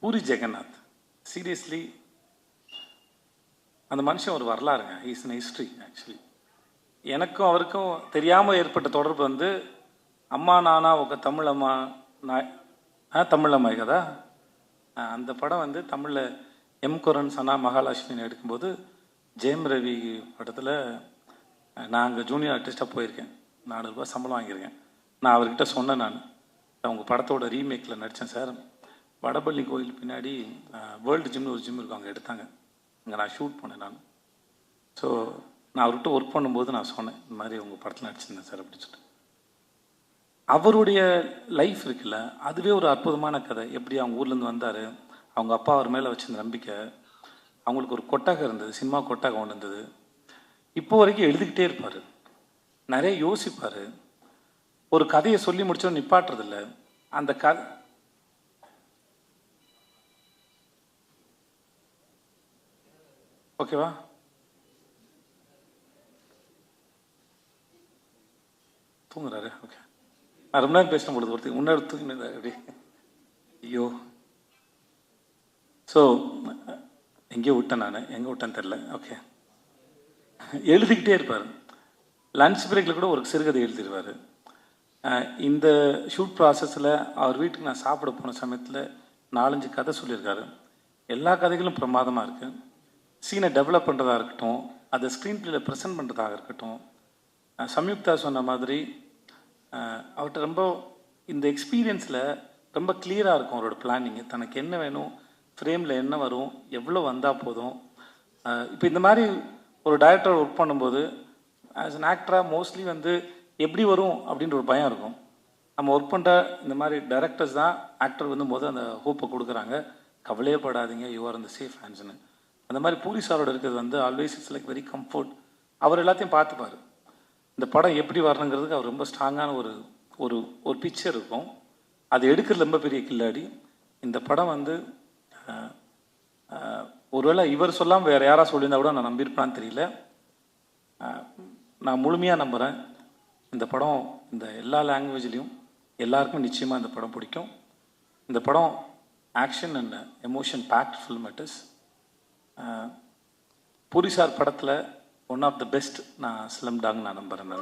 Puri Jagannath. Seriously அந்த மனுஷன் ஒரு வரலாறுங்க. Is an history actually. எனக்கும் அவருக்கும் தெரியாமல் ஏற்பட்ட தொடர்பு வந்து அம்மா நானா ఒక தமிழம்மா தமிழம்மாய் கதா. அந்த படம் வந்து தமிழில் எம் குரன் சனா மகாலட்சுமின்னு எடுக்கும்போது ஜெயம் ரவி படத்தில் நான் அங்கே ஜூனியர் ஆர்டிஸ்டாக போயிருக்கேன். 400 ரூபாய் சம்பளம் வாங்கியிருக்கேன். நான் அவர்கிட்ட சொன்னேன், நான் உங்கள் படத்தோட ரீமேக்கில் நடித்தேன் சார். வடபள்ளி கோயில் பின்னாடி வேர்ல்டு ஜிம்னு ஒரு ஜிம் இருக்கும், அங்கே எடுத்தாங்க. அங்கே நான் ஷூட் பண்ணேன் நான். ஸோ நான் அவர்கிட்ட ஒர்க் பண்ணும்போது நான் சொன்னேன், இந்த மாதிரி உங்கள் படத்தில் நடிச்சிருந்தேன் சார் அப்படின்னு சொல்லிட்டு. அவருடைய லைஃப் இருக்குல்ல, அதுவே ஒரு அற்புதமான கதை. எப்படி அவங்க ஊர்லேருந்து வந்தார், அவங்க அப்பா அவர் மேலே வச்சிருந்த நம்பிக்கை, அவங்களுக்கு ஒரு கொட்டகம் இருந்தது, சினிமா கொட்டகம் ஒன்று இருந்தது. இப்போ வரைக்கும் எழுதிக்கிட்டே இருப்பார், நிறைய யோசிப்பார். ஒரு கதையை சொல்லி முடிச்சோன்னு நிப்பாட்டுறதில்ல. அந்த கதை ஓகேவா? தூங்குறாரு. ஓகே, நான் ரொம்ப நேரம் பேசணும் பொழுது ஒருத்தர் முன்னாடி தூங்கினது அப்படி. ஐயோ, ஸோ எங்கேயோ விட்டேன், நான் எங்கே விட்டேன்னு தெரில. ஓகே, எழுதிக்கிட்டே இருப்பார். லன்ச் பிரேக்கில் கூட ஒரு சிறுகதை எழுதிடுவார். இந்த ஷூட் ப்ராசஸில் அவர் வீட்டுக்கு நான் சாப்பிட போன சமயத்தில் 4-5 கதை சொல்லியிருக்காரு. எல்லா கதைகளும் பிரமாதமாக இருக்குது. சீனை டெவலப் பண்ணுறதா இருக்கட்டும், அதை ஸ்க்ரீன் பிளேல ப்ரெசென்ட் பண்ணுறதாக இருக்கட்டும். சம்யுக்தா சொன்ன மாதிரி அவர்கிட்ட ரொம்ப இந்த எக்ஸ்பீரியன்ஸில் ரொம்ப கிளியராக இருக்கும் அவரோட பிளானிங்கு. தனக்கு என்ன வேணும், ஃப்ரேமில் என்ன வரும், எவ்வளோ வந்தால் போதும். இப்போ இந்த மாதிரி ஒரு டைரக்டர் ஒர்க் பண்ணும்போது ஆஸ் அன் ஆக்டராக மோஸ்ட்லி வந்து எப்படி வரும் அப்படின்ற ஒரு பயம் இருக்கும். நம்ம ஒர்க் பண்ணுற இந்த மாதிரி டைரக்டர்ஸ் தான் ஆக்டர் வந்து அந்த ஹோப்பை கொடுக்குறாங்க, கவலையே படாதீங்க, யூ ஆர் இந்த சேஃப் ஹேண்ட்ஸ்னு. அந்த மாதிரி பூரி சாரோட இருக்கிறது வந்து always it's like very comfort. அவர் எல்லாத்தையும் பார்த்துப்பார். இந்த படம் எப்படி வரணுங்கிறதுக்கு அவர் ரொம்ப ஸ்ட்ராங்கான ஒரு ஒரு ஒரு பிக்சர் இருக்கும். அது எடுக்கிறது ரொம்ப பெரிய கில்லாடி. இந்த படம் வந்து ஒருவேளை இவர் சொல்லாமல் வேறு யாராவது சொல்லியிருந்தா கூட நான் நம்பியிருப்பான்னு தெரியல. நான் முழுமையாக நம்புகிறேன், இந்த படம் இந்த எல்லா லாங்குவேஜ்லேயும் எல்லாருக்கும் நிச்சயமாக இந்த படம் பிடிக்கும். இந்த படம் action and emotion packed film. It is Puri sir படத்தில் ஒன் ஆஃப் த பெஸ்ட் நான் ஸ்லம் டாக் நான் நம்புகிறேன். நான்